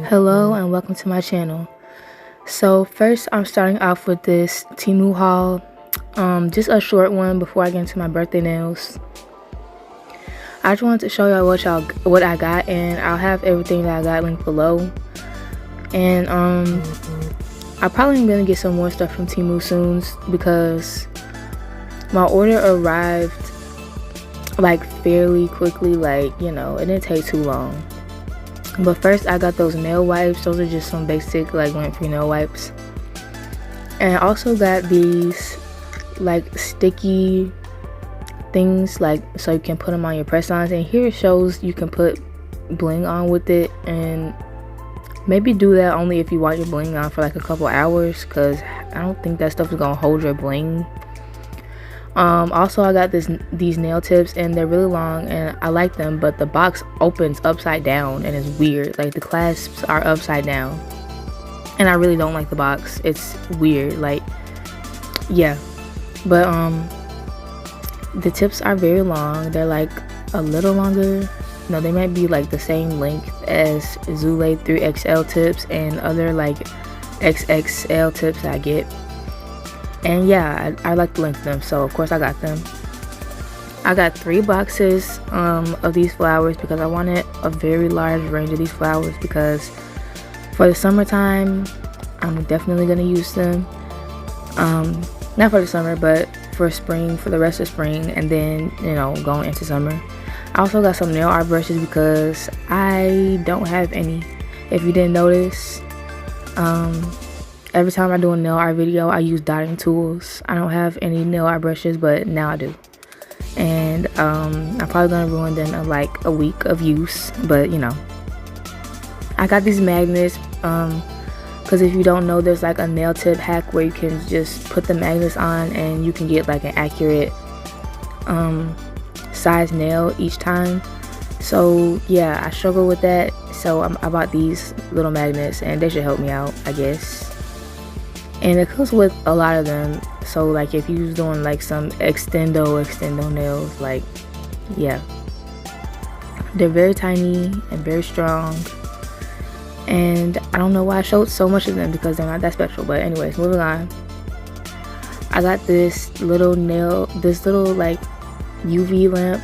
Hello and welcome to my channel. So first I'm starting off with this Temu haul, just a short one before I get into my birthday nails. I just wanted to show y'all what I got, and I'll have everything that I got linked below. And I'm probably gonna get some more stuff from Temu soon because my order arrived like fairly quickly, like, you know, it didn't take too long. But first I got those nail wipes. Those are just some basic like lint-free nail wipes. And I also got these like sticky things, like so you can put them on your press-ons. And here it shows you can put bling on with it, and maybe do that only if you want your bling on for like a couple hours, because I don't think that stuff is gonna hold your bling. Also I got these nail tips, and they're really long and I like them, but the box opens upside down and it's weird. Like the clasps are upside down and I really don't like the box. It's weird, like, yeah. But the tips are very long. They're like a little longer. No, they might be like the same length as Zule 3XL tips and other like XXL tips I get. And yeah, I like the length of them, so of course I got them. I got 3 boxes of these flowers because I wanted a very large range of these flowers, because for the summertime I'm definitely gonna use them. Not for the summer, but for spring, for the rest of spring, and then, you know, going into summer. I also got some nail art brushes because I don't have any. If you didn't notice, every time I do a nail art video, I use dotting tools. I don't have any nail art brushes, but now I do. And I'm probably gonna ruin them in like a week of use, but you know. I got these magnets because if you don't know, there's like a nail tip hack where you can just put the magnets on and you can get like an accurate size nail each time. So yeah, I struggle with that, so I bought these little magnets and they should help me out, I guess. And it comes with a lot of them, so like if you're doing like some extendo nails, like, yeah, they're very tiny and very strong. And I don't know why I showed so much of them, because they're not that special. But anyways, moving on. I got this little like UV lamp,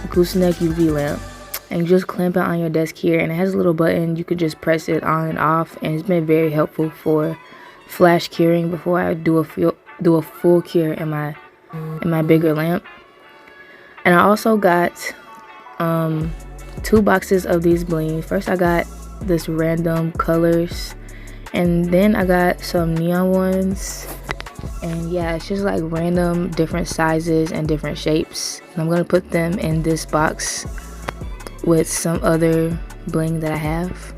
gooseneck UV lamp, and you just clamp it on your desk here, and it has a little button. You could just press it on and off, and it's been very helpful for flash curing before I do a full cure in my bigger lamp. And I also got 2 boxes of these bling. First I got this random colors, and then I got some neon ones. And yeah, it's just like random different sizes and different shapes, and I'm gonna put them in this box with some other bling that I have.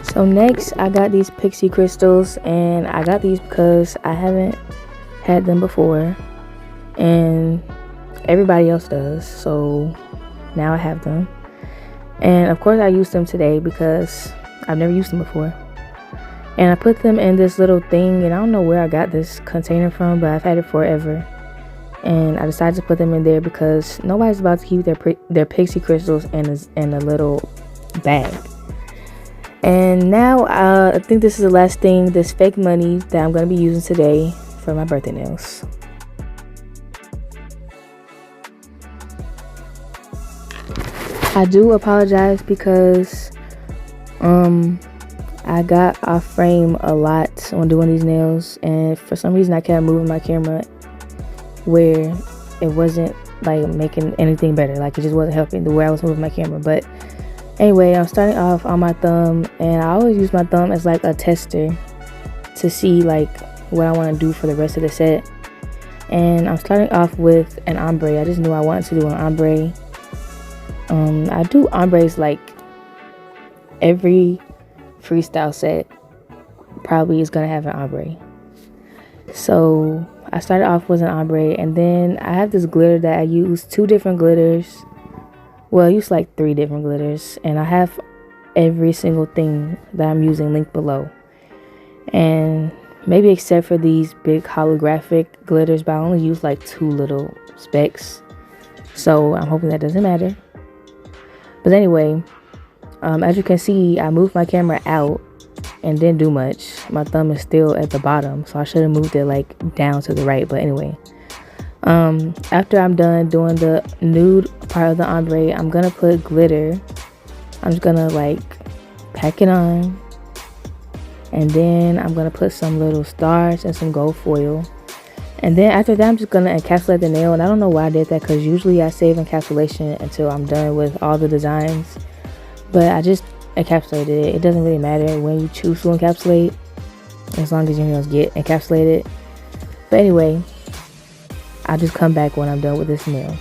So next I got these pixie crystals, and I got these because I haven't had them before and everybody else does, so now I have them. And of course I used them today because I've never used them before. And I put them in this little thing, and I don't know where I got this container from, but I've had it forever. And I decided to put them in there because nobody's about to keep their pixie crystals in a little bag. And now I think this is the last thing, this fake money that I'm going to be using today for my birthday nails. I do apologize because I got off frame a lot when doing these nails, and for some reason I kept moving my camera where it wasn't like making anything better. Like it just wasn't helping the way I was moving my camera. But anyway, I'm starting off on my thumb, and I always use my thumb as like a tester to see like what I want to do for the rest of the set. And I'm starting off with an ombre. I just knew I wanted to do an ombre. I do ombres like every freestyle set, probably is gonna have an ombre. So I started off with an ombre, and then I have this glitter that I use, 2 different glitters. Well, I use like 3 different glitters, and I have every single thing that I'm using linked below. And maybe except for these big holographic glitters, but I only use like 2 little specks. So I'm hoping that doesn't matter. But anyway, as you can see, I moved my camera out and didn't do much. My thumb is still at the bottom, so I should have moved it like down to the right. But anyway, after I'm done doing the nude part of the ombre, I'm gonna put glitter. I'm just gonna like pack it on, and then I'm gonna put some little stars and some gold foil. And then after that, I'm just gonna encapsulate the nail. And I don't know why I did that, because usually I save encapsulation until I'm done with all the designs, but I just encapsulated it. It doesn't really matter when you choose to encapsulate, as long as your nails get encapsulated. But anyway, I'll just come back when I'm done with this nail.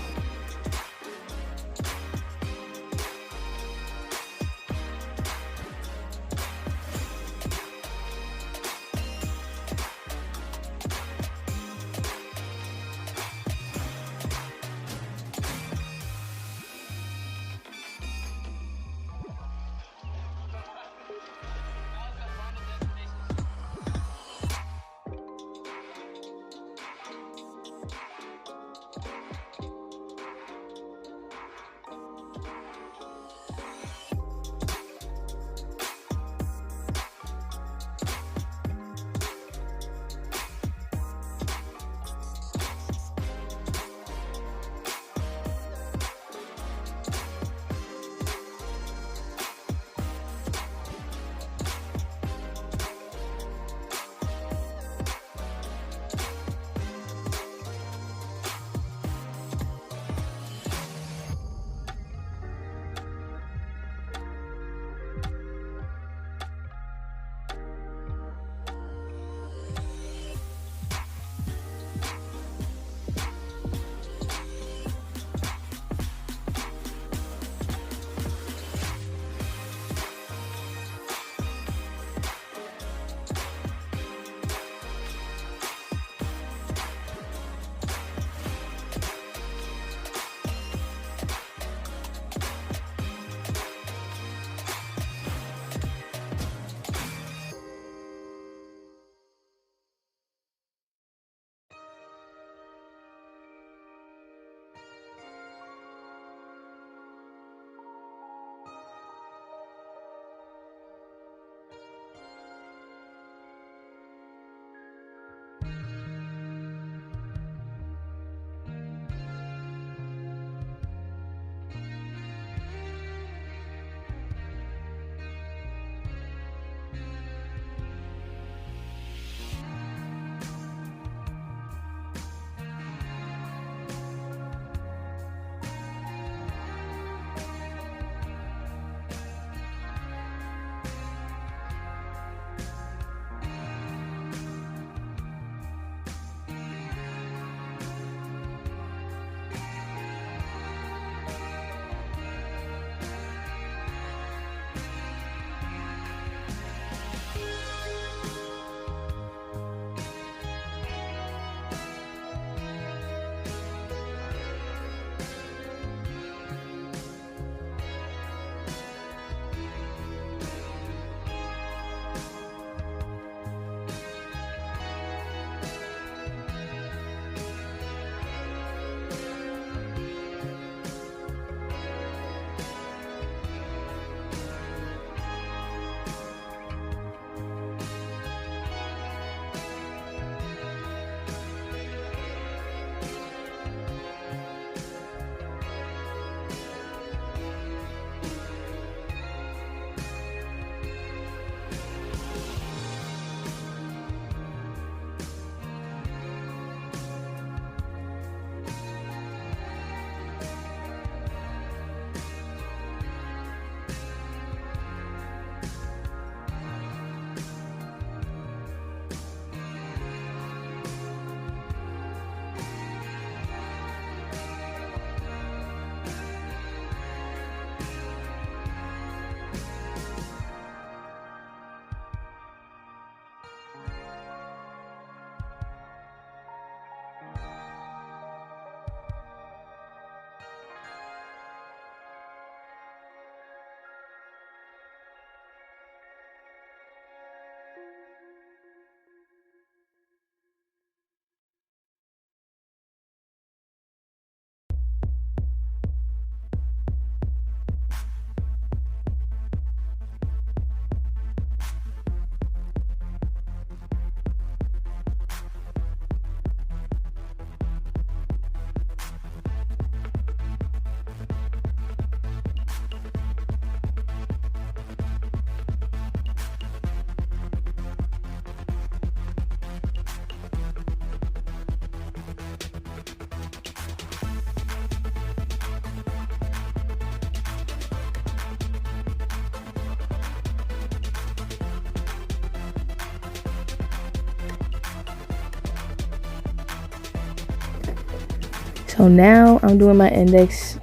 So now I'm doing my index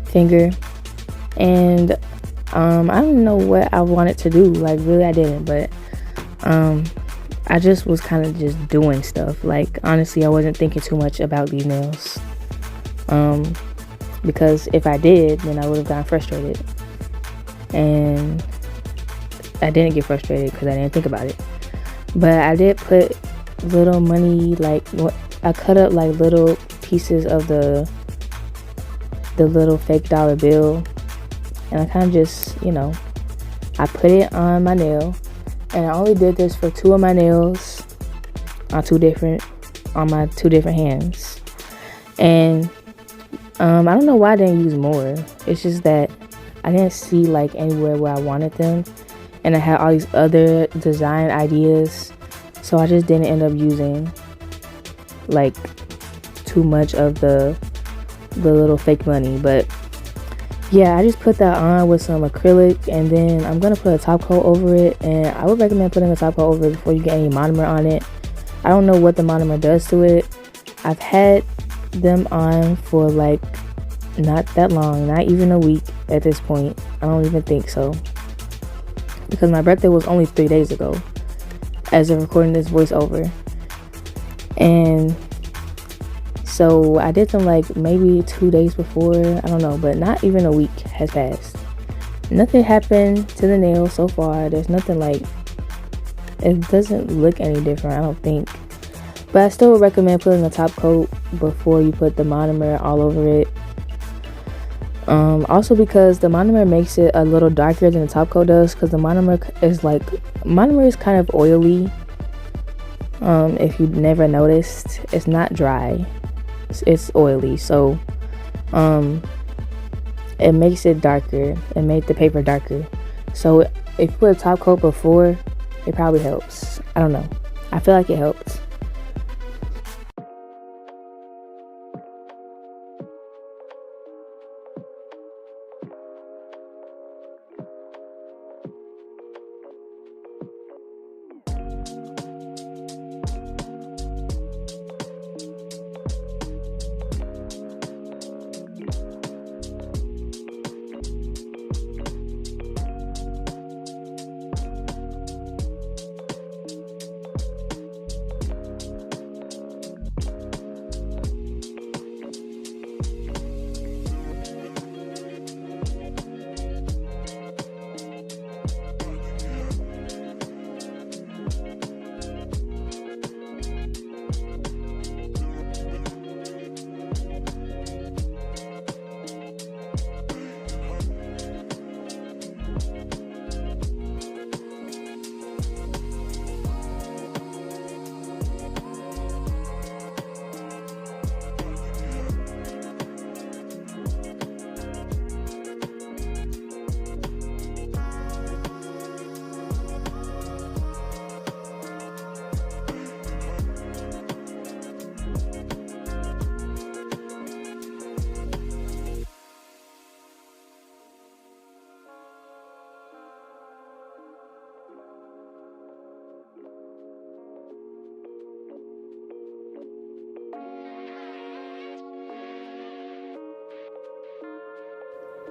finger, and I don't know what I wanted to do. Like, really, I didn't, but I just was kind of just doing stuff. Like, honestly, I wasn't thinking too much about these nails, because if I did, then I would have gotten frustrated, and I didn't get frustrated because I didn't think about it. But I did put little money, like, I cut up like little pieces of the little fake dollar bill, and I kind of just, I put it on my nail, and I only did this for 2 of my nails on my 2 different hands. And I don't know why I didn't use more. It's just that I didn't see like anywhere where I wanted them, and I had all these other design ideas, so I just didn't end up using like too much of the little fake money. But yeah, I just put that on with some acrylic, and then I'm gonna put a top coat over it, and I would recommend putting a top coat over it before you get any monomer on it. I don't know what the monomer does to it. I've had them on for like not that long, not even a week at this point. I don't even think so, because my birthday was only 3 days ago as of recording this voiceover. And so I did them like maybe 2 days before, I don't know, but not even a week has passed. Nothing happened to the nail so far. There's nothing, like, it doesn't look any different, I don't think. But I still would recommend putting a top coat before you put the monomer all over it. Also because the monomer makes it a little darker than the top coat does, because the monomer is kind of oily. If you never noticed, it's not dry, it's oily, so it makes it darker. It made the paper darker. So if you put a top coat before, it probably helps. I don't know, I feel like it helps.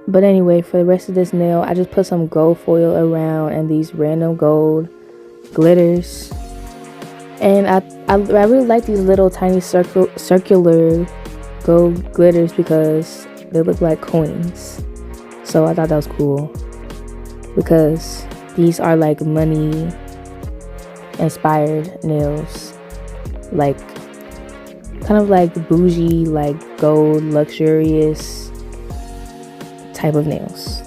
But anyway, for the rest of this nail, I just put some gold foil around and these random gold glitters. And I really like these little tiny circular gold glitters because they look like coins. So I thought that was cool, because these are like money inspired nails, like kind of like bougie, like gold, luxurious type of nails.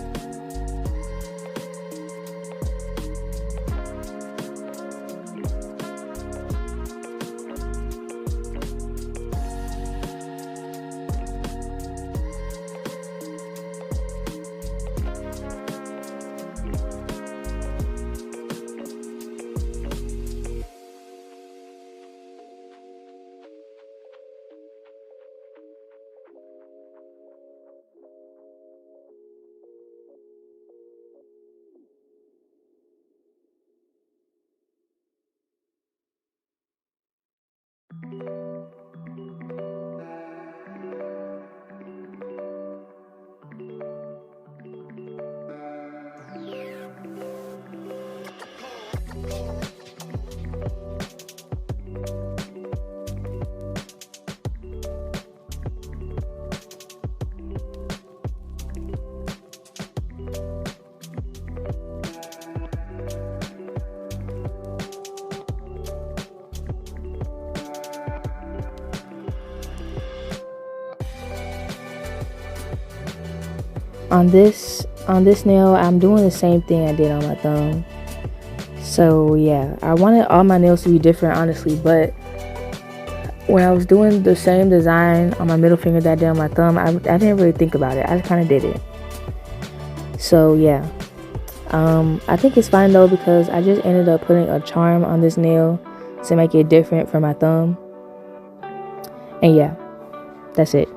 On this nail, I'm doing the same thing I did on my thumb. So yeah, I wanted all my nails to be different, honestly, but when I was doing the same design on my middle finger that I did on my thumb, I didn't really think about it. I just kind of did it. So yeah, I think it's fine though, because I just ended up putting a charm on this nail to make it different from my thumb. And yeah, that's it.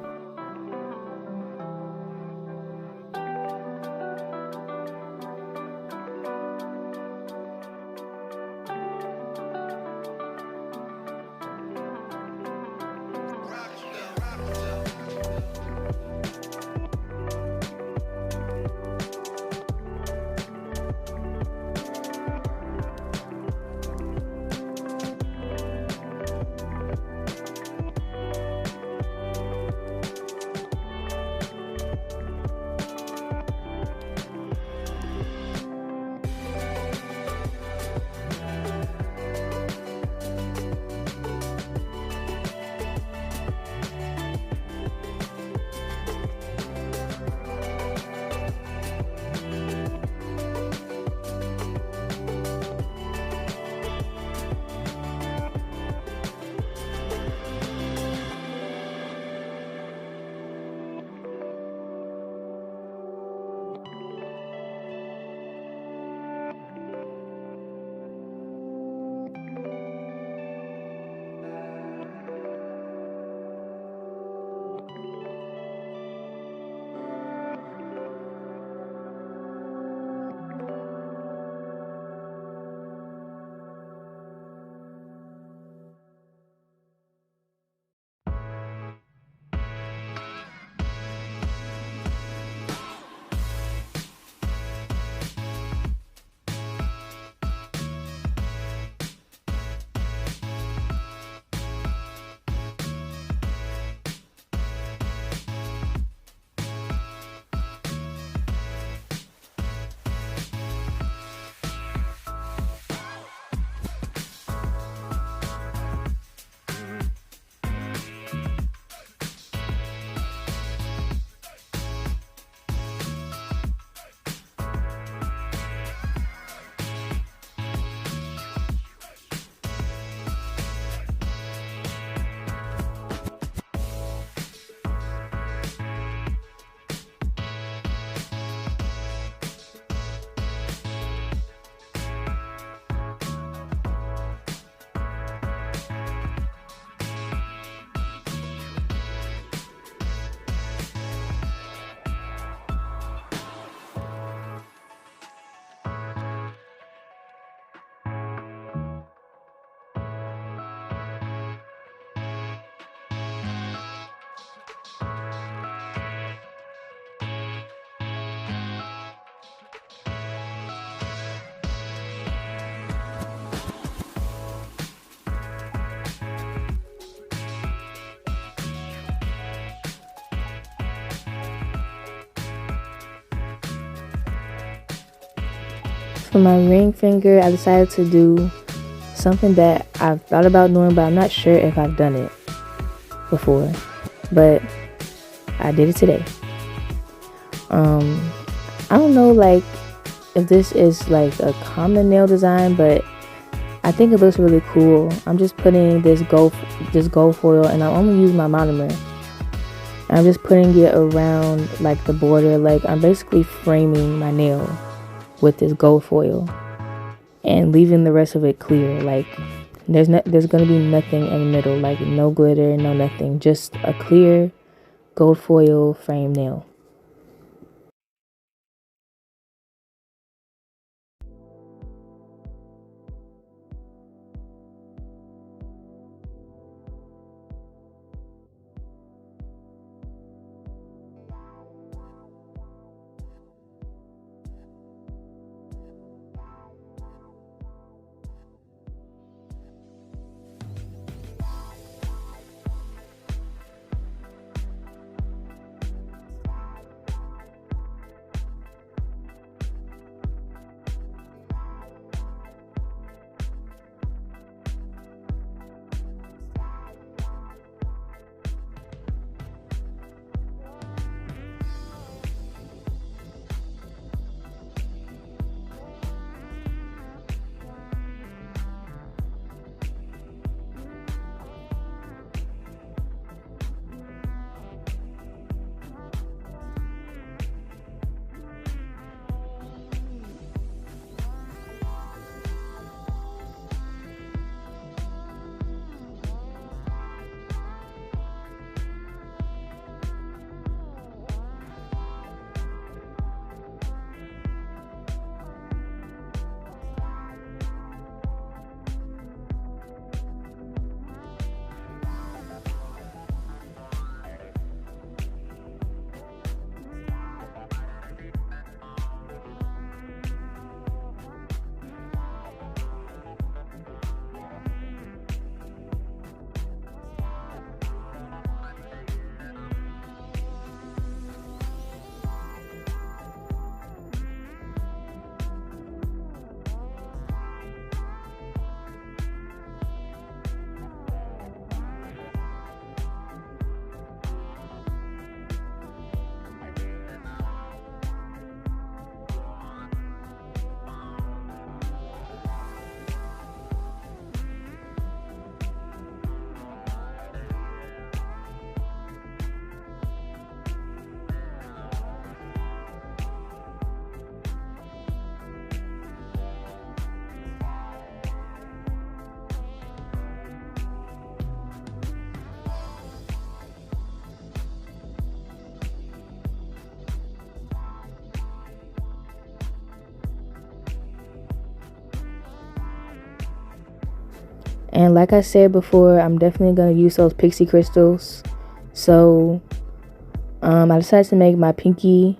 For my ring finger, I decided to do something that I've thought about doing, but I'm not sure if I've done it before. But I did it today. I don't know, like, if this is like a common nail design, but I think it looks really cool. I'm just putting this gold foil, and I'm only using my monomer. I'm just putting it around like the border, like I'm basically framing my nail with this gold foil and leaving the rest of it clear. Like there's gonna be nothing in the middle, like no glitter, no nothing, just a clear gold foil frame nail. And like I said before, I'm definitely going to use those pixie crystals. So I decided to make my pinky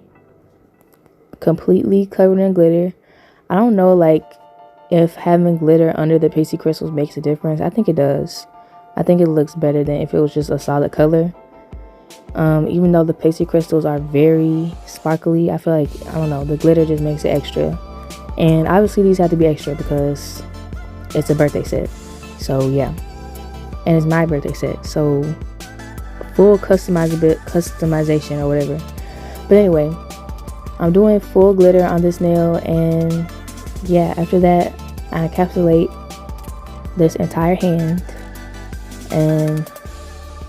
completely covered in glitter. I don't know like if having glitter under the pixie crystals makes a difference. I think it does. I think it looks better than if it was just a solid color. Even though the pixie crystals are very sparkly, I feel like, I don't know, the glitter just makes it extra. And obviously these have to be extra because it's a birthday set. So yeah, and it's my birthday set, so full customization or whatever. But anyway, I'm doing full glitter on this nail, and yeah, after that I encapsulate this entire hand, and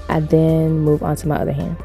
I then move on to my other hand.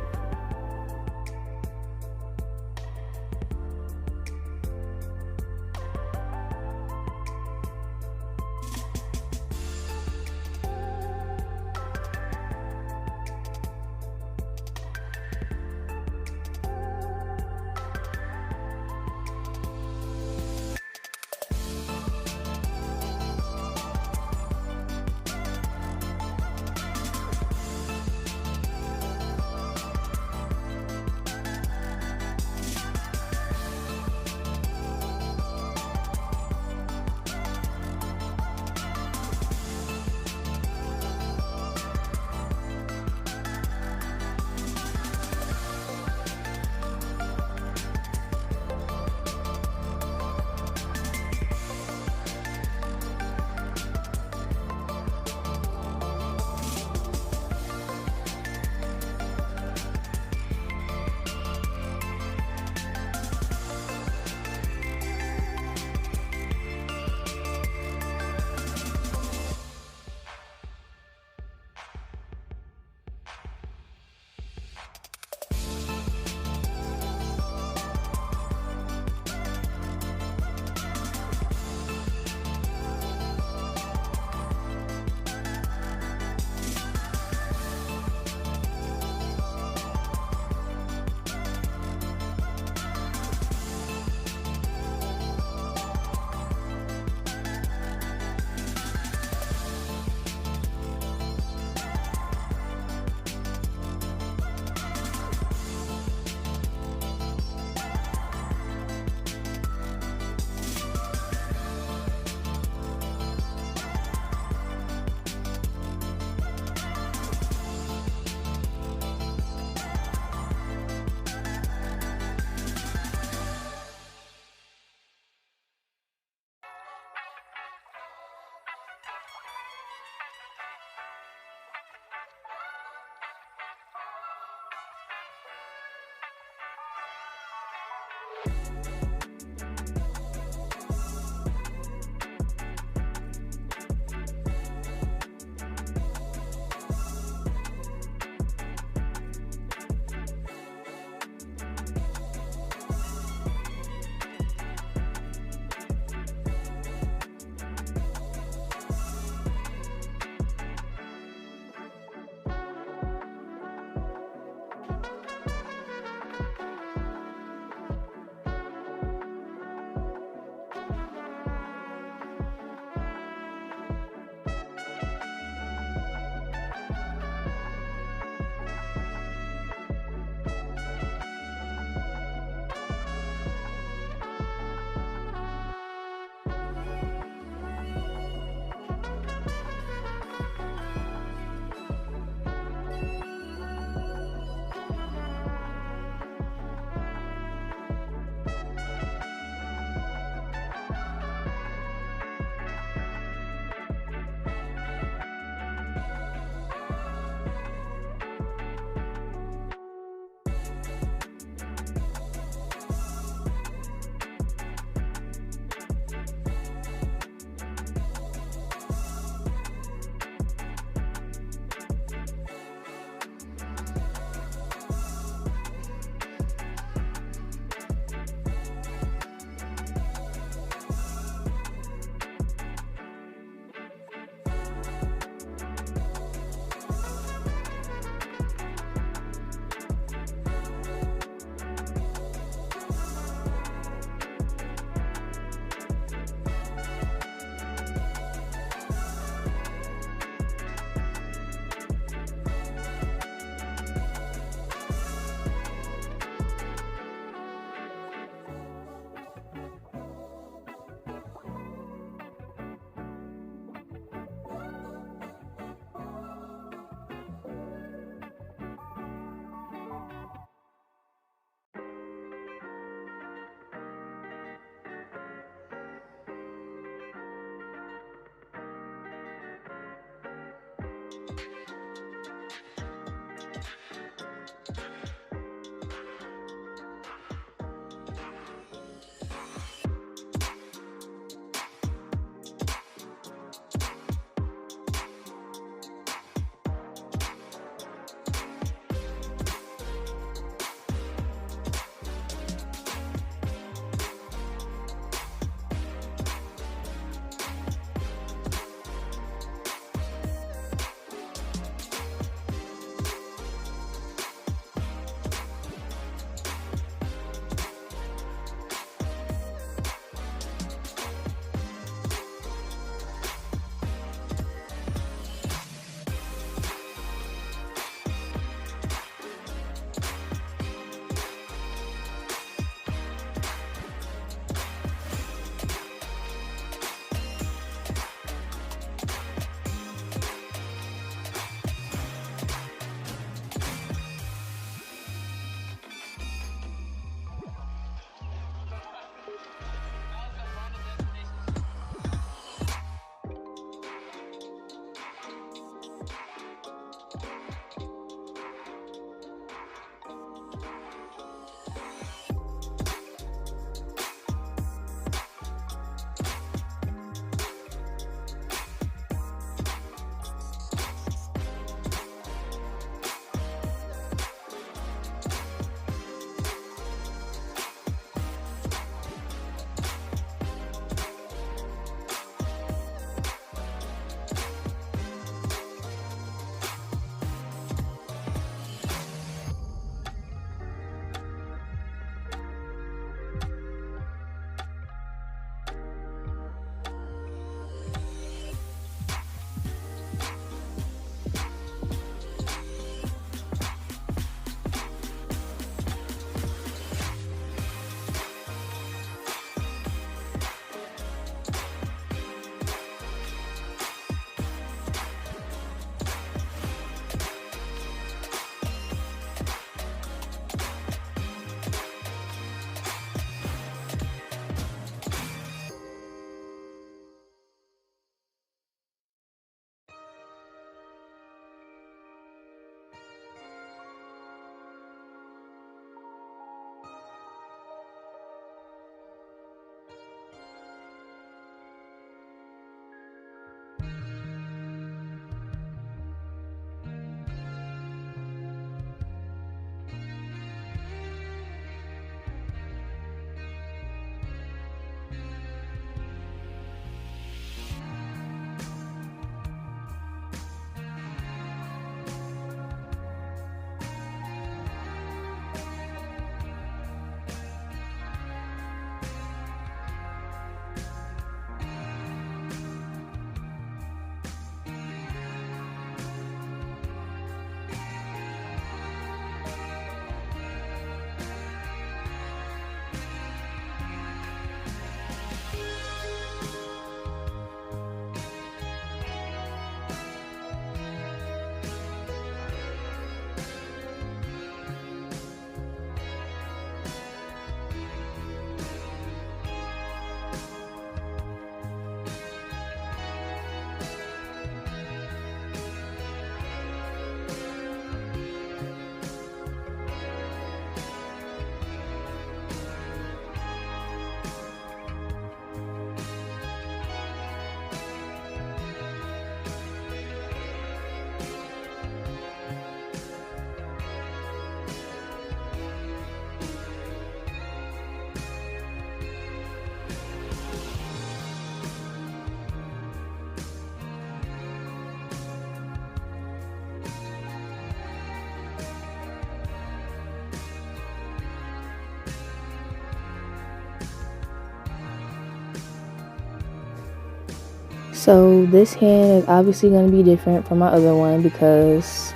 So this hand is obviously going to be different from my other one because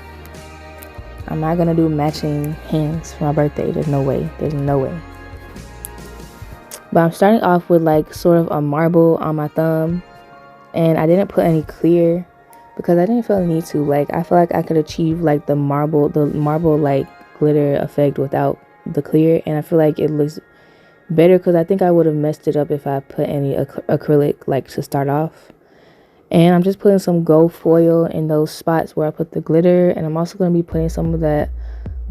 I'm not going to do matching hands for my birthday. There's no way. There's no way. But I'm starting off with like sort of a marble on my thumb. And I didn't put any clear because I didn't feel the need to. Like, I feel like I could achieve like the marble like glitter effect without the clear. And I feel like it looks better because I think I would have messed it up if I put any acrylic like to start off. And I'm just putting some gold foil in those spots where I put the glitter. And I'm also going to be putting some of that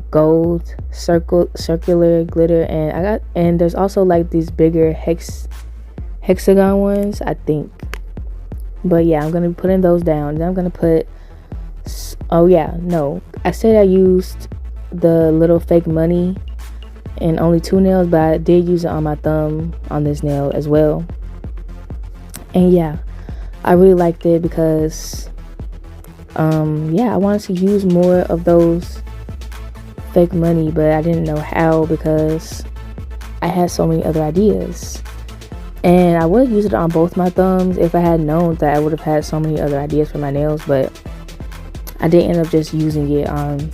gold circular glitter. And there's also like these bigger hexagon ones, I think. But yeah, I'm going to be putting those down. Then I'm going to put, oh yeah, no. I said I used the little fake money in only 2 nails, but I did use it on my thumb on this nail as well. And yeah, I really liked it because, yeah, I wanted to use more of those fake money, but I didn't know how because I had so many other ideas. And I would have used it on both my thumbs if I had known that I would have had so many other ideas for my nails, but I did end up just using it on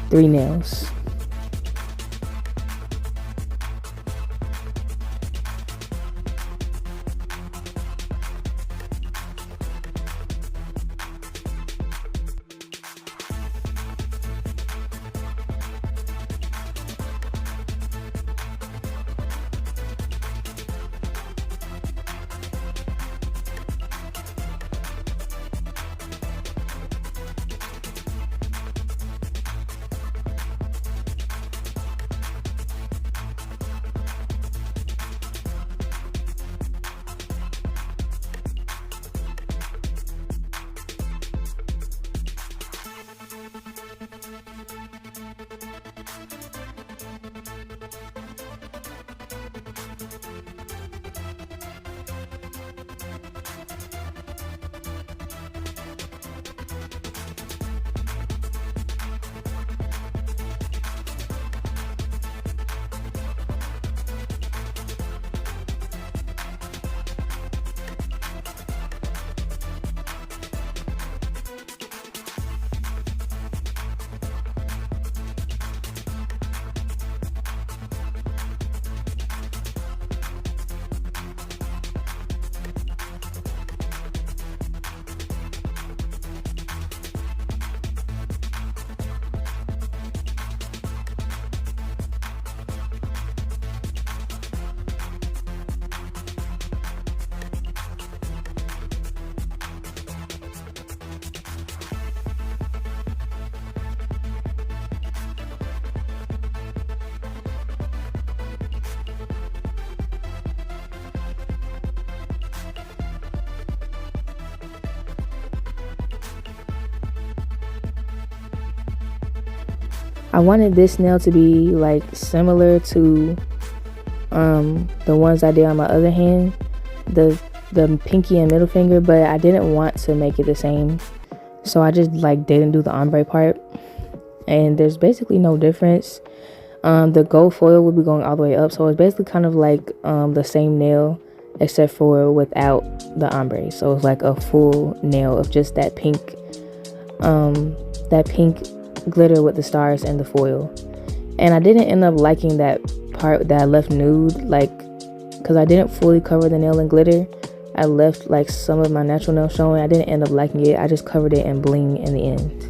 3 nails. I wanted this nail to be like similar to the ones I did on my other hand, the pinky and middle finger, but I didn't want to make it the same, so I just like didn't do the ombre part. And there's basically no difference. The gold foil will be going all the way up, so it's basically kind of like the same nail except for without the ombre. So it's like a full nail of just that pink glitter with the stars and the foil. And I didn't end up liking that part that I left nude, like, because I didn't fully cover the nail in glitter. I left like some of my natural nail showing. I didn't end up liking it. I just covered it in bling in the end.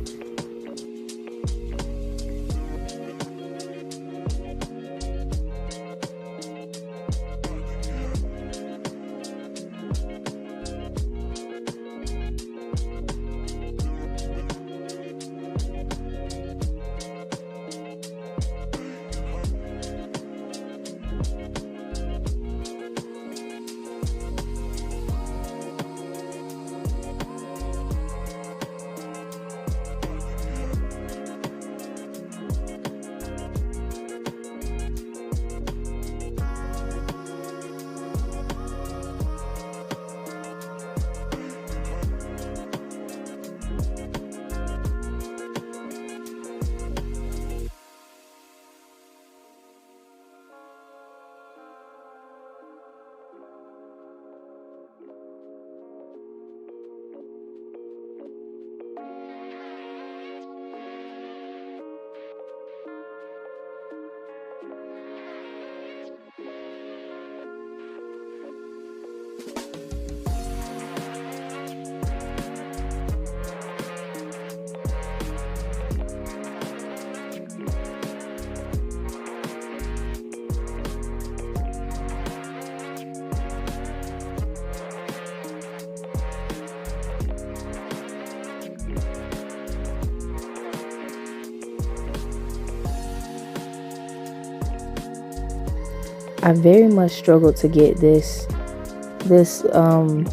I very much struggled to get this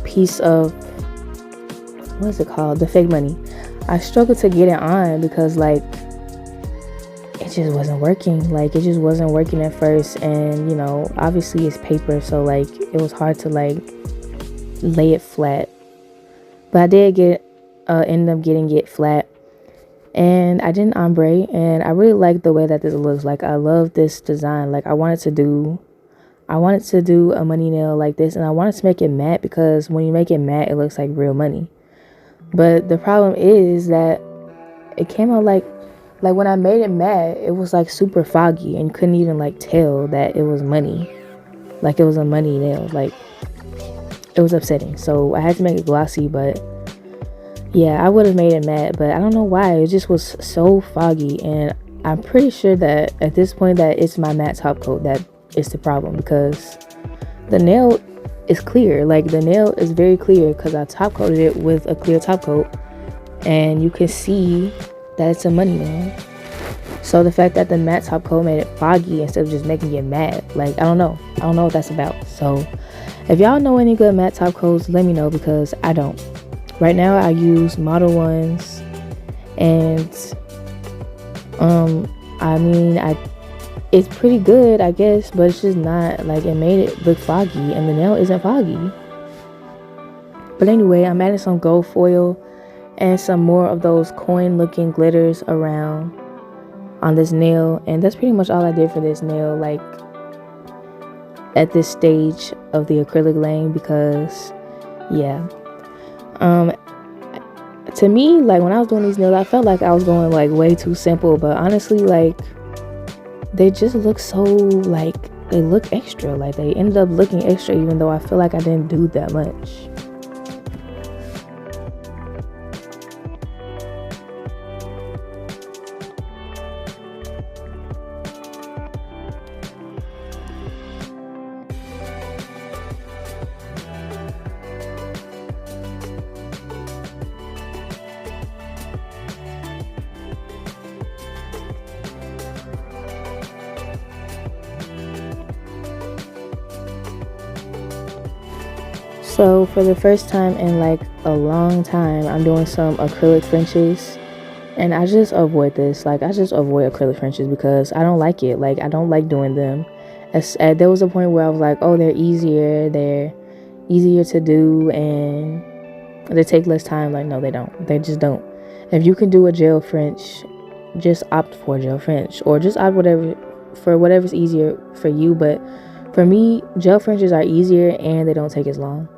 piece of, what is it called, the fake money. I struggled to get it on because like it just wasn't working. Like it just wasn't working at first, and you know, obviously it's paper, so like it was hard to like lay it flat. But I did end up getting it flat, and I did an ombre, and I really like the way that this looks. Like I love this design. Like I wanted to do a money nail like this, and I wanted to make it matte because when you make it matte, it looks like real money. But the problem is that it came out like when I made it matte, it was like super foggy and couldn't even like tell that it was money. Like it was a money nail. Like it was upsetting. So I had to make it glossy, but yeah, I would have made it matte, but I don't know why. It just was so foggy, and I'm pretty sure that at this point that it's my matte top coat that is the problem, because the nail is clear. Like the nail is very clear because I top coated it with a clear top coat, and you can see that it's a money nail. So the fact that the matte top coat made it foggy instead of just making it matte, like I don't know what that's about. So if y'all know any good matte top coats, let me know, because I don't. Right now I use Model Ones, and I mean it's pretty good, I guess, but it's just not, like, it made it look foggy, and the nail isn't foggy. But anyway, I'm adding some gold foil and some more of those coin looking glitters around on this nail, and that's pretty much all I did for this nail, like at this stage of the acrylic lane, because yeah, to me, like when I was doing these nails, I felt like I was going like way too simple, but honestly, like they just look so, like they look extra, like they ended up looking extra, even though I feel like I didn't do that much. So for the first time in like a long time, I'm doing some acrylic Frenches, and I just avoid this. Like I just avoid acrylic Frenches because I don't like it. Like I don't like doing them. There was a point where I was like, oh, they're easier to do, and they take less time. Like no, they don't. They just don't. If you can do a gel French, just opt for a gel French, or just opt for whatever's easier for you. But for me, gel Frenches are easier and they don't take as long.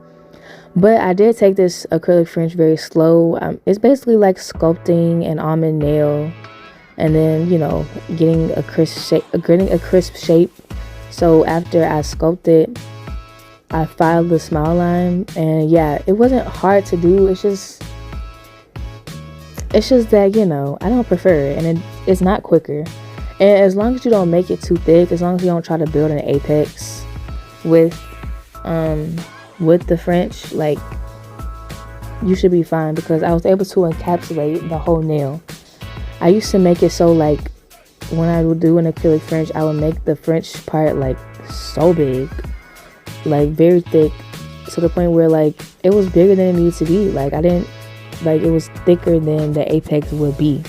But I did take this acrylic French very slow. It's basically like sculpting an almond nail, and then, you know, getting a crisp shape. So after I sculpted, I filed the smile line, and yeah, it wasn't hard to do. It's just that, you know, I don't prefer it, and it's not quicker. And as long as you don't make it too thick, as long as you don't try to build an apex with the French, like, you should be fine, because I was able to encapsulate the whole nail. I used to make it so, like, when I would do an acrylic French, I would make the French part like so big, like very thick, to the point where like it was bigger than it needed to be. Like it was thicker than the apex would be.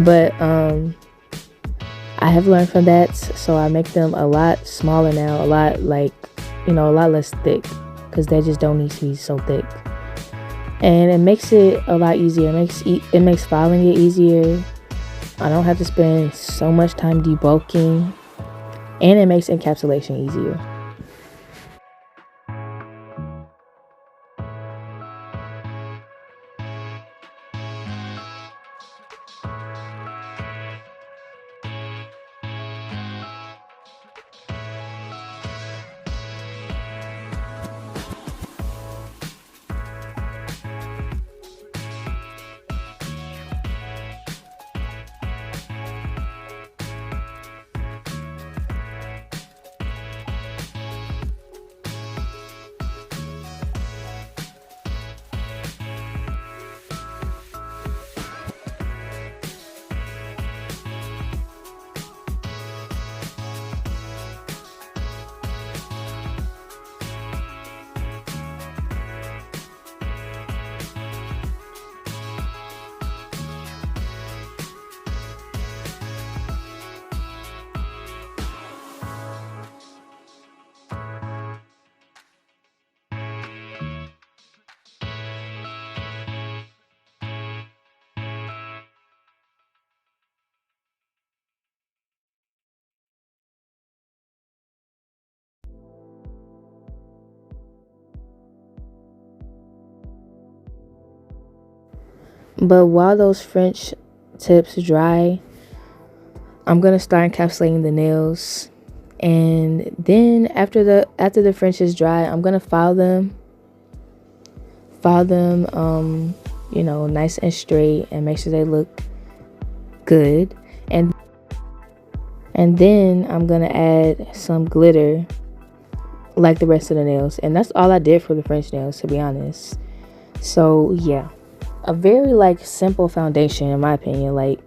But I have learned from that, so I make them a lot smaller now, a lot less thick, because they just don't need to be so thick. And it makes it a lot easier. It makes filing it easier. I don't have to spend so much time debulking, and it makes encapsulation easier. But while those French tips dry, I'm gonna start encapsulating the nails. And then after the French is dry, I'm gonna file them you know, nice and straight, and make sure they look good. And then I'm gonna add some glitter like the rest of the nails, and that's all I did for the French nails, to be honest. So yeah, a very like simple foundation in my opinion. Like,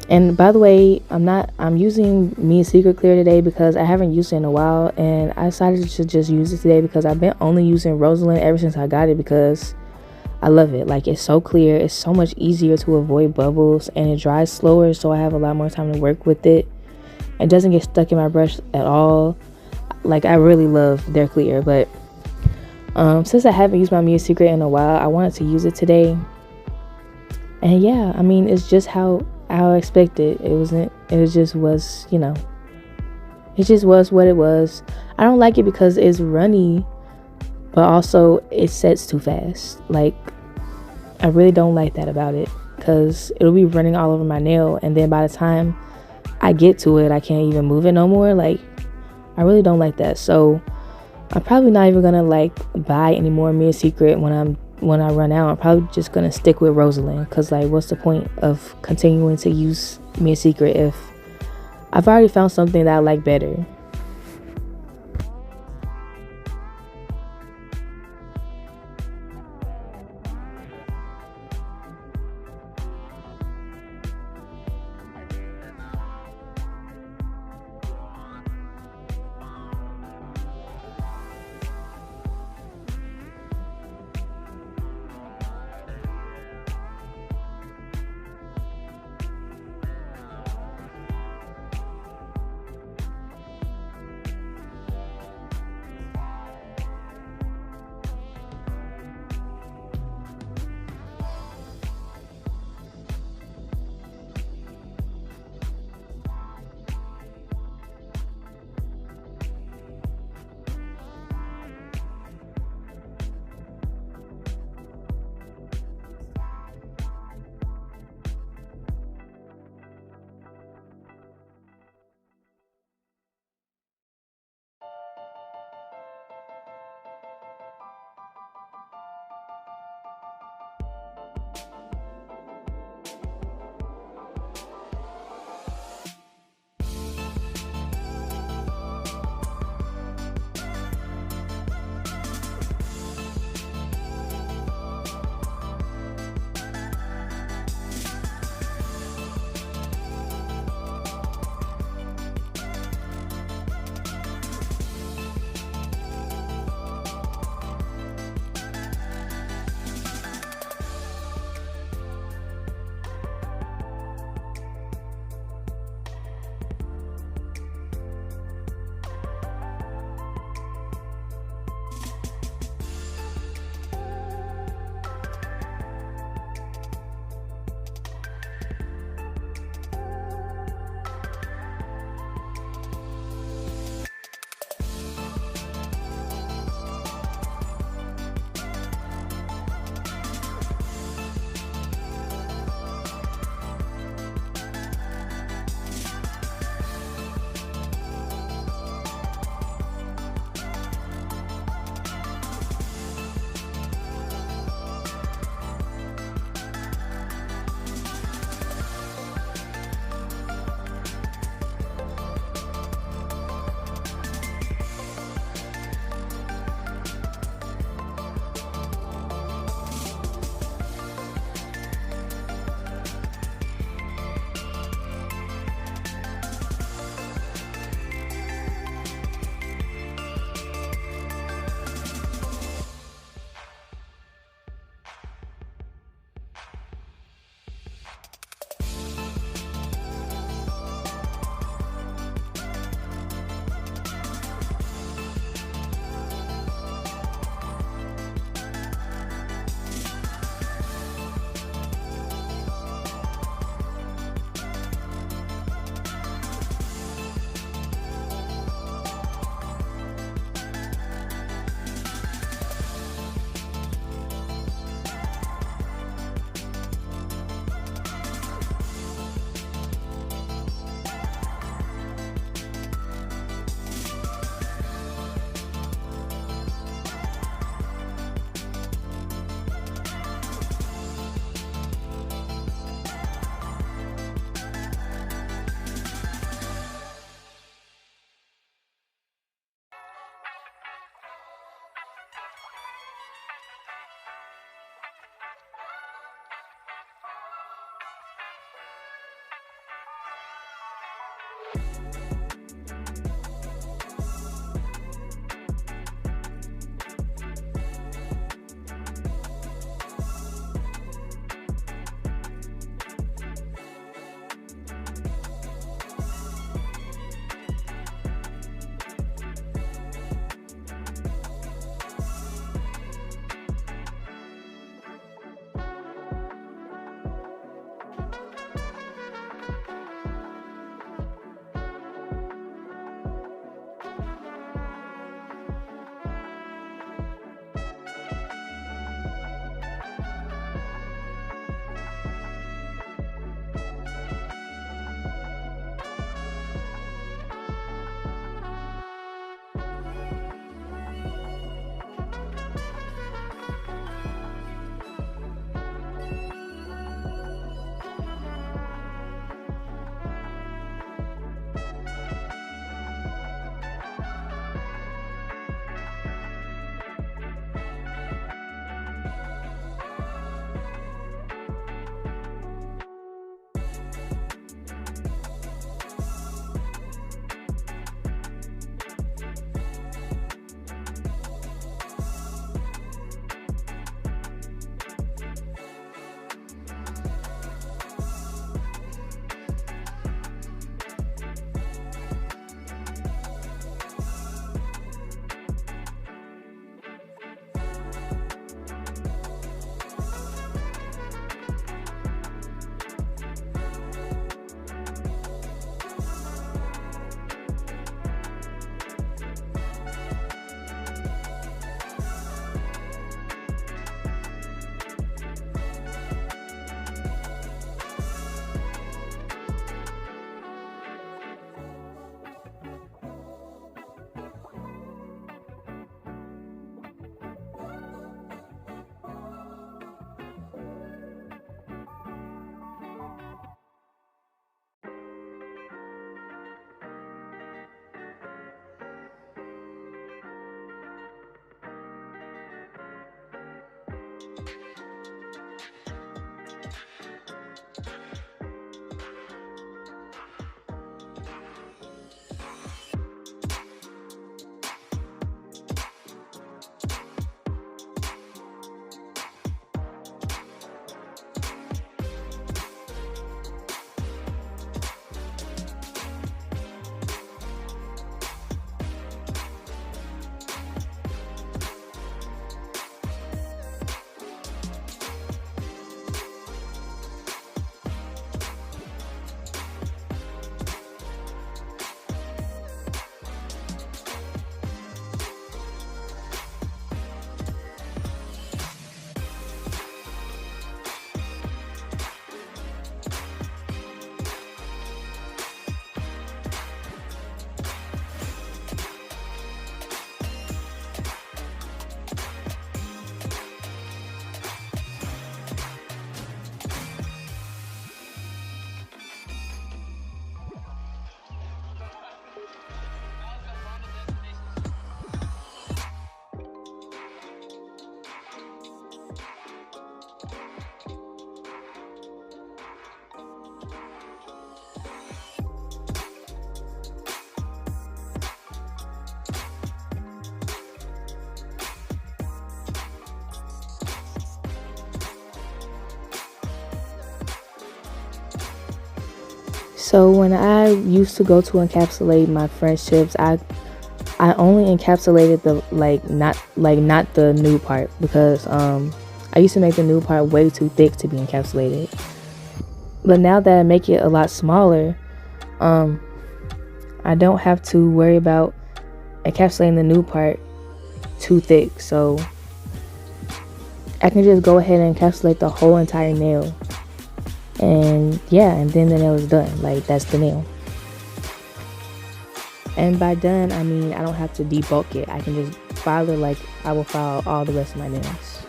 and by the way, I'm using Me Secret Clear today because I haven't used it in a while, and I decided to just use it today because I've been only using Rosalind ever since I got it, because I love it. Like, it's so clear, it's so much easier to avoid bubbles, and it dries slower, so I have a lot more time to work with it. It doesn't get stuck in my brush at all. Like, I really love their clear. But since I haven't used my Me Secret in a while, I wanted to use it today. And yeah, I mean, it's just how I expected. It just was, you know, it just was what it was. I don't like it because it's runny, but also it sets too fast. Like, I really don't like that about it, because it'll be running all over my nail, and then by the time I get to it, I can't even move it no more. Like, I really don't like that. So I'm probably not even gonna like buy any more Me Secret when I run out. I'm probably just gonna stick with Rosalind, because like, what's the point of continuing to use Me Secret if I've already found something that I like better? So when I used to go to encapsulate my friendships, I only encapsulated the not the nude part, because I used to make the nude part way too thick to be encapsulated. But now that I make it a lot smaller, I don't have to worry about encapsulating the nude part too thick. So I can just go ahead and encapsulate the whole entire nail. And yeah, and then the nail is done. Like, that's the nail. And by done, I mean I don't have to debulk it. I can just file it like I will file all the rest of my nails.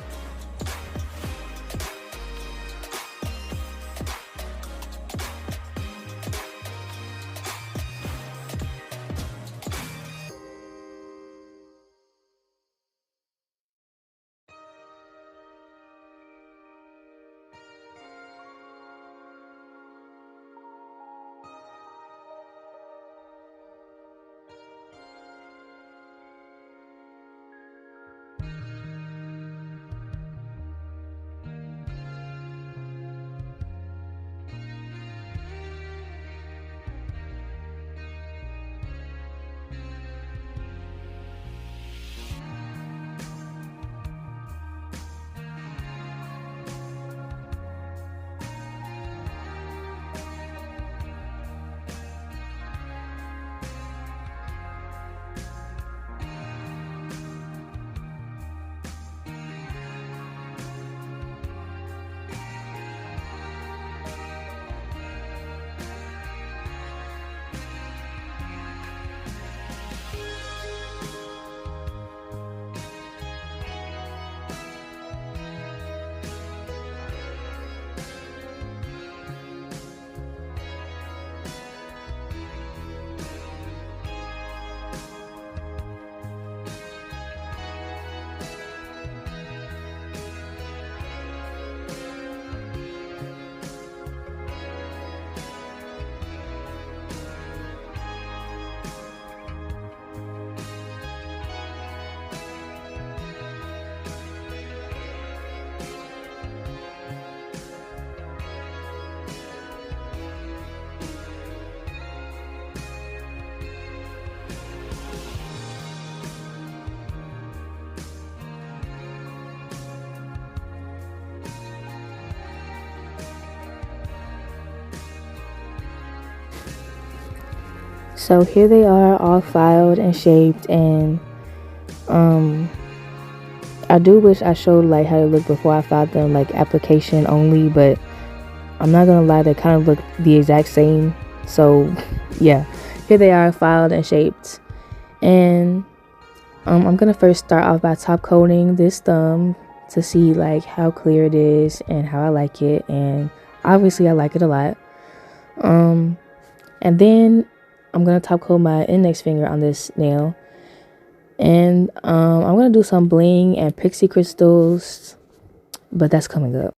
So here they are, all filed and shaped, and I do wish I showed like how they look before I filed them, like application only, but I'm not gonna lie, they kind of look the exact same. So yeah, here they are, filed and shaped. And I'm gonna first start off by top coating this thumb to see like how clear it is and how I like it, and obviously I like it a lot. And then I'm gonna top coat my index finger on this nail, and I'm gonna do some bling and pixie crystals, but that's coming up.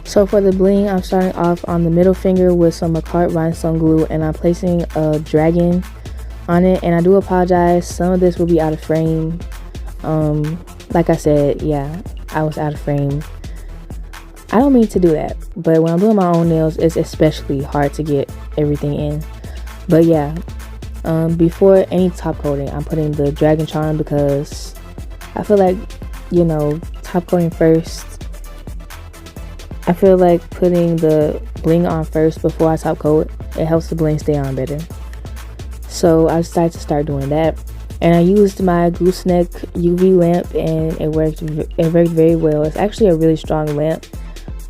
So for the bling, I'm starting off on the middle finger with some Acrylic rhinestone glue, and I'm placing a dragon on it. And I do apologize, some of this will be out of frame. Like I said, yeah, I was out of frame. I don't mean to do that, but when I'm doing my own nails, it's especially hard to get everything in. But yeah, before any top coating, I'm putting the dragon charm, because I feel like, you know, top coating first. I feel like putting the bling on first before I top coat, it helps the bling stay on better. So I decided to start doing that, and I used my gooseneck UV lamp, and it worked very well. It's actually a really strong lamp,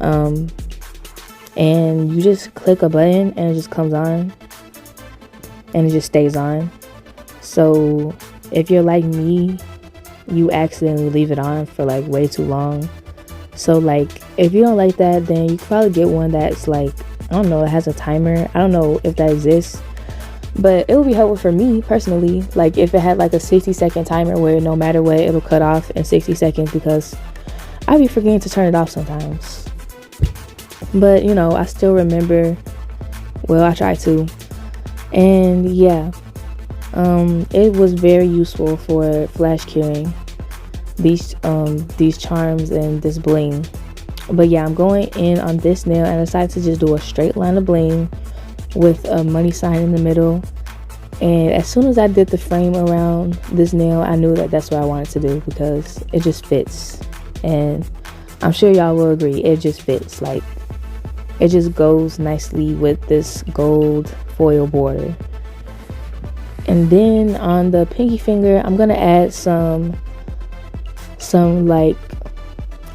and you just click a button and it just comes on. and it just stays on. So if you're like me, you accidentally leave it on for like way too long. So like if you don't like that, then you could probably get one that's like, I don't know, it has a timer. I don't know if that exists, but it would be helpful for me personally, like if it had like a 60-second timer where no matter what it'll cut off in 60 seconds, because I be forgetting to turn it off sometimes. But you know, I still remember, well, I try to. And yeah, it was very useful for flash carrying these charms and this bling. But yeah, I'm going in on this nail and I decided to just do a straight line of bling with a money sign in the middle. And as soon as I did the frame around this nail, I knew that that's what I wanted to do, because it just fits. And I'm sure y'all will agree, it just fits. Like, it just goes nicely with this gold foil border. And then on the pinky finger, I'm gonna add some like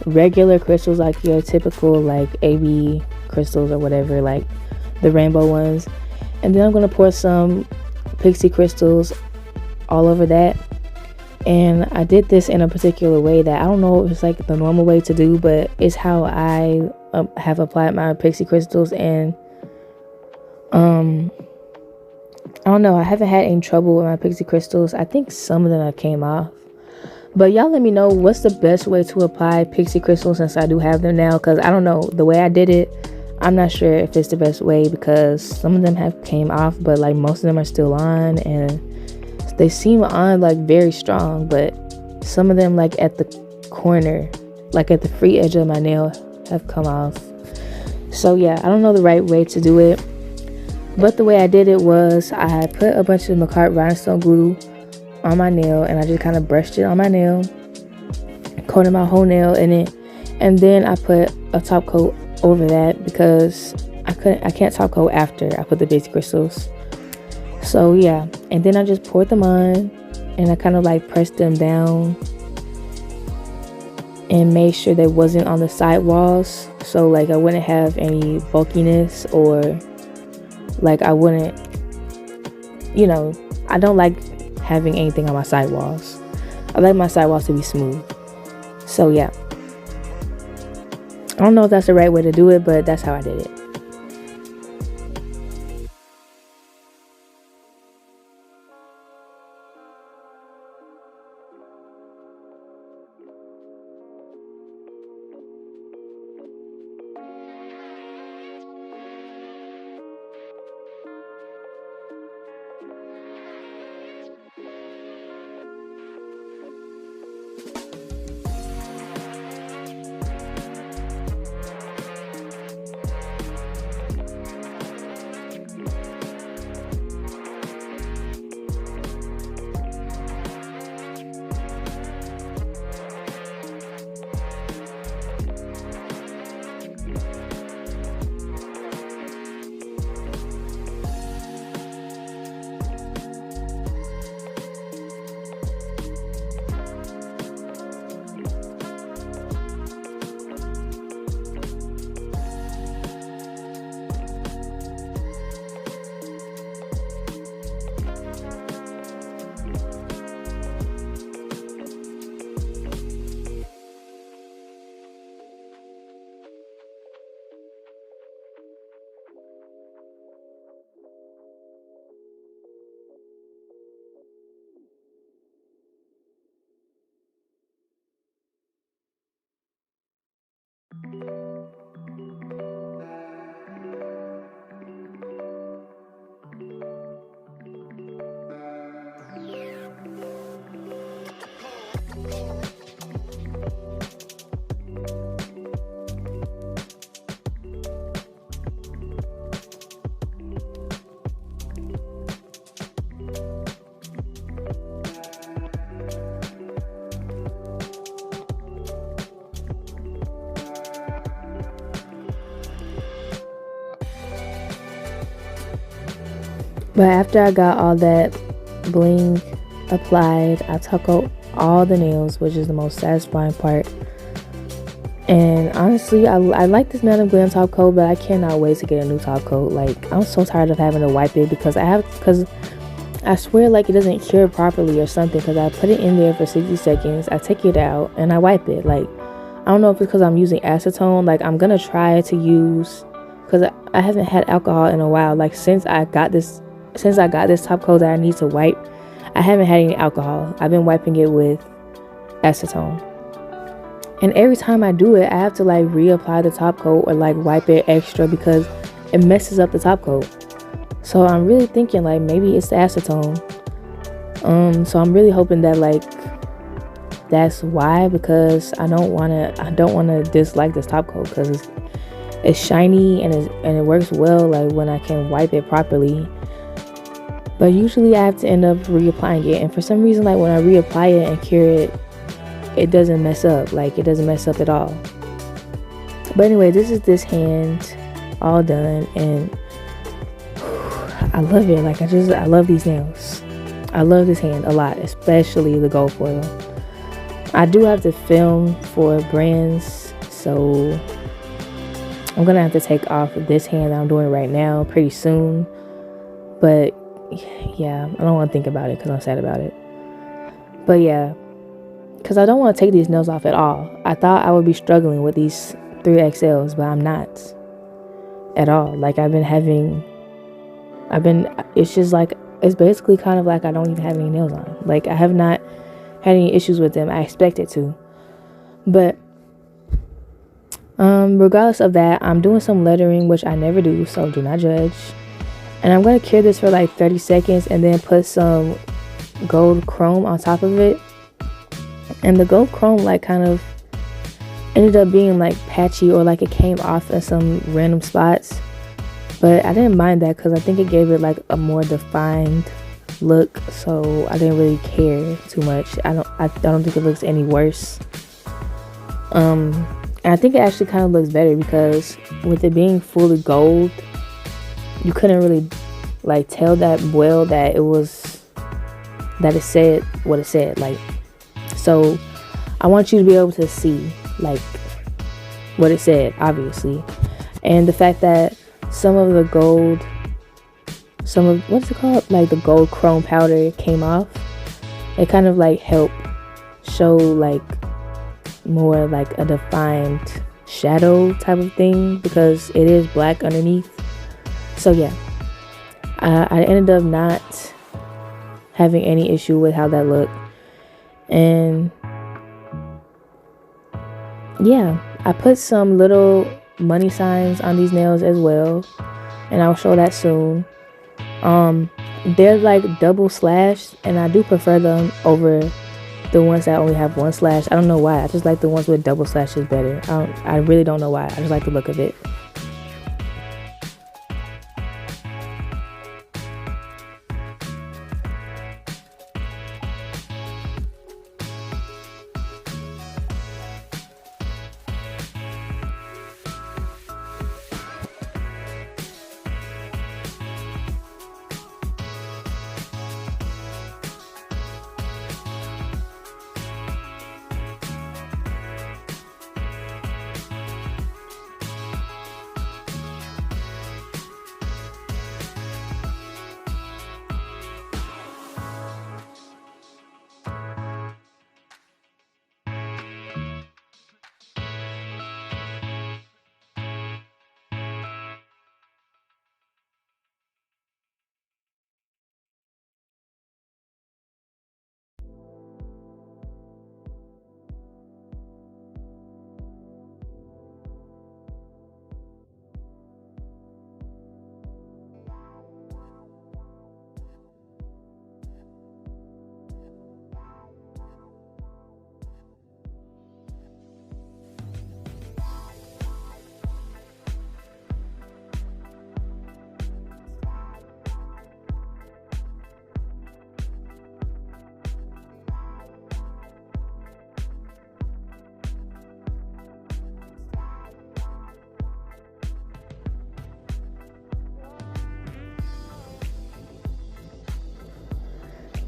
regular crystals, like your typical like AB crystals or whatever, like the rainbow ones. And then I'm gonna pour some pixie crystals all over that. And I did this in a particular way that I don't know if it's like the normal way to do, but it's how I have applied my pixie crystals. And I don't know, I haven't had any trouble with my pixie crystals. I think some of them have came off, but y'all let me know what's the best way to apply pixie crystals, since I do have them now, because I don't know, the way I did it, I'm not sure if it's the best way, because some of them have came off, but like most of them are still on, and they seem on like very strong, but some of them like at the corner, like at the free edge of my nail, have come off. So yeah, I don't know the right way to do it, but the way I did it was I put a bunch of Macart rhinestone glue on my nail, and I just kind of brushed it on my nail, coated my whole nail in it, and then I put a top coat over that, because I can't top coat after I put the basic crystals. So yeah, and then I just poured them on, and I kind of like pressed them down and made sure they wasn't on the side walls, so like I wouldn't have any bulkiness, or like I wouldn't, you know, I don't like having anything on my side walls. I like my side walls to be smooth. So yeah, I don't know if that's the right way to do it, but that's how I did it. But after I got all that bling applied, I took out all the nails, which is the most satisfying part. And honestly, I like this Madam Glam top coat, but I cannot wait to get a new top coat. Like, I'm so tired of having to wipe it, because I swear like it doesn't cure properly or something, because I put it in there for 60 seconds, I take it out and I wipe it. Like, I don't know if it's because I'm using acetone. Like, I'm gonna try to use, because I haven't had alcohol in a while. Like, since I got this top coat that I need to wipe, I haven't had any alcohol. I've been wiping it with acetone. And every time I do it, I have to like reapply the top coat or like wipe it extra because it messes up the top coat. So I'm really thinking like maybe it's the acetone. So I'm really hoping that like that's why, because I don't wanna dislike this top coat, because it's shiny and it works well like when I can wipe it properly. But usually I have to end up reapplying it, and for some reason like when I reapply it and cure it, it doesn't mess up. Like, it doesn't mess up at all. But anyway, this is this hand all done, and I love it. Like, I love these nails. I love this hand a lot, especially the gold foil. I do have to film for brands, so I'm gonna have to take off this hand that I'm doing right now pretty soon. But yeah, I don't want to think about it because I'm sad about it. But yeah, because I don't want to take these nails off at all. I thought I would be struggling with these 3XLs, but I'm not at all. Like, it's just like, it's basically kind of like I don't even have any nails on. Like, I have not had any issues with them. I expected to. But regardless of that, I'm doing some lettering, which I never do, so do not judge. And I'm going to cure this for like 30 seconds and then put some gold chrome on top of it. And the gold chrome like kind of ended up being like patchy, or like it came off in some random spots. But I didn't mind that because I think it gave it like a more defined look, so I didn't really care too much. I don't think it looks any worse. And I think it actually kind of looks better because with it being fully gold, you couldn't really like tell that well that it said what it said. Like, so I want you to be able to see like what it said, obviously. And the fact that some of the gold, what's it called, like the gold chrome powder came off, it kind of like helped show like more like a defined shadow type of thing, because it is black underneath. So yeah, I ended up not having any issue with how that looked. And yeah, I put some little money signs on these nails as well, and I'll show that soon. They're like double slashed, and I do prefer them over the ones that only have one slash. I don't know why. I just like the ones with double slashes better. I really don't know why. I just like the look of it.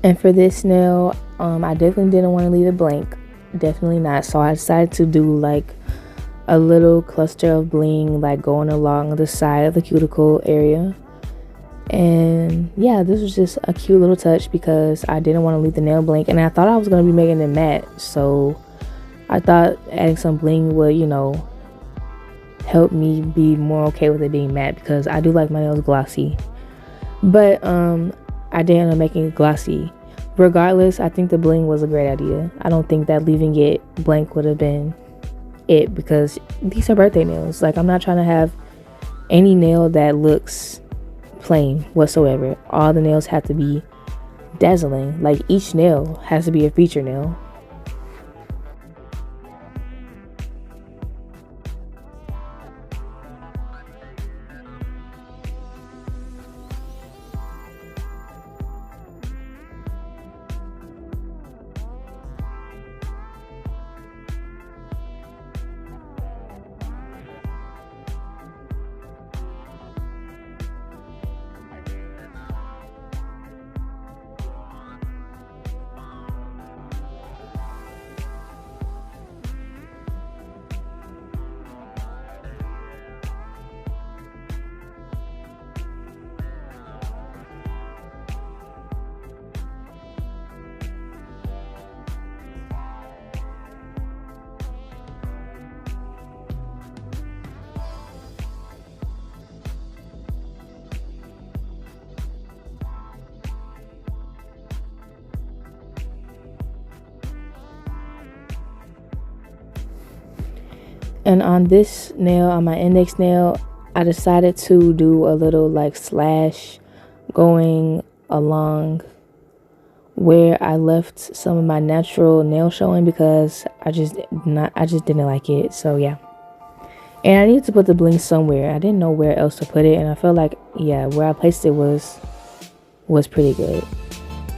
And for this nail, I definitely didn't want to leave it blank. Definitely not. So I decided to do like a little cluster of bling like going along the side of the cuticle area. And yeah, this was just a cute little touch because I didn't want to leave the nail blank, and I thought I was going to be making it matte, so I thought adding some bling would, you know, help me be more okay with it being matte, because I do like my nails glossy. But I didn't end up making it glossy. Regardless, I think the bling was a great idea. I don't think that leaving it blank would have been it, because these are birthday nails. Like, I'm not trying to have any nail that looks plain whatsoever. All the nails have to be dazzling. Like, each nail has to be a feature nail. And on this nail, on my index nail, I decided to do a little like slash going along where I left some of my natural nail showing, because I just didn't like it. So yeah. And I needed to put the bling somewhere. I didn't know where else to put it, and I felt like, yeah, where I placed it was pretty good.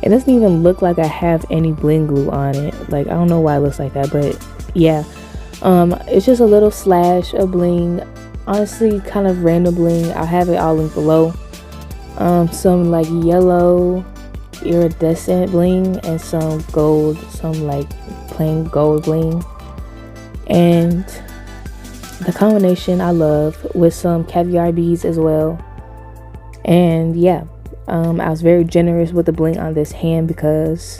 It doesn't even look like I have any bling glue on it. Like, I don't know why it looks like that, but yeah. It's just a little slash of bling. Honestly, kind of random bling. I'll have it all linked below. Some like yellow iridescent bling and some gold, some like plain gold bling. And the combination I love, with some caviar beads as well. And yeah, I was very generous with the bling on this hand, because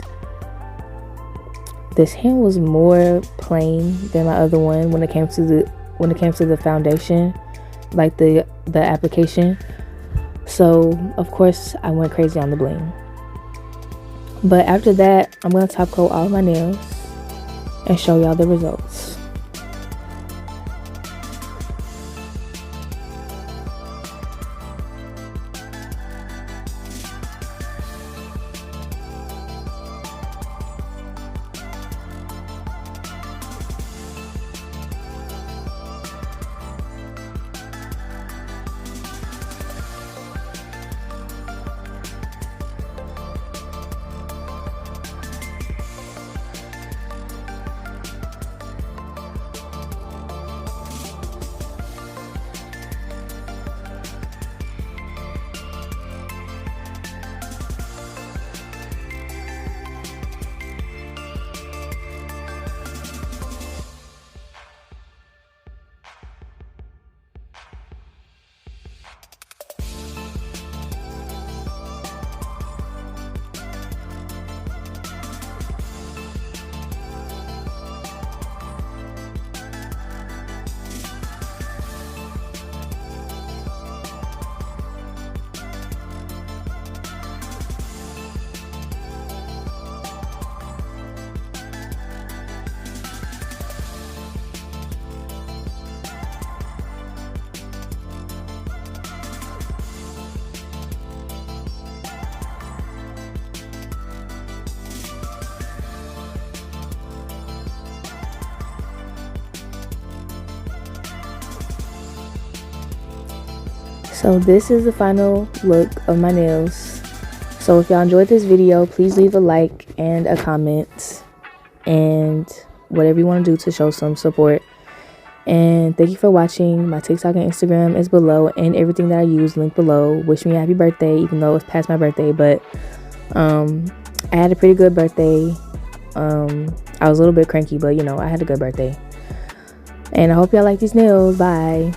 this hand was more plain than my other one when it came to the foundation, like the application. So of course I went crazy on the bling. But after that, I'm gonna top coat all my nails and show y'all the results. So this is the final look of my nails. So if y'all enjoyed this video, please leave a like and a comment and whatever you want to do to show some support. And thank you for watching. My TikTok and Instagram is below, and everything that I use linked below. Wish me a happy birthday, even though it's past my birthday, but I had a pretty good birthday. I was a little bit cranky, but you know, I had a good birthday. And I hope y'all like these nails. Bye.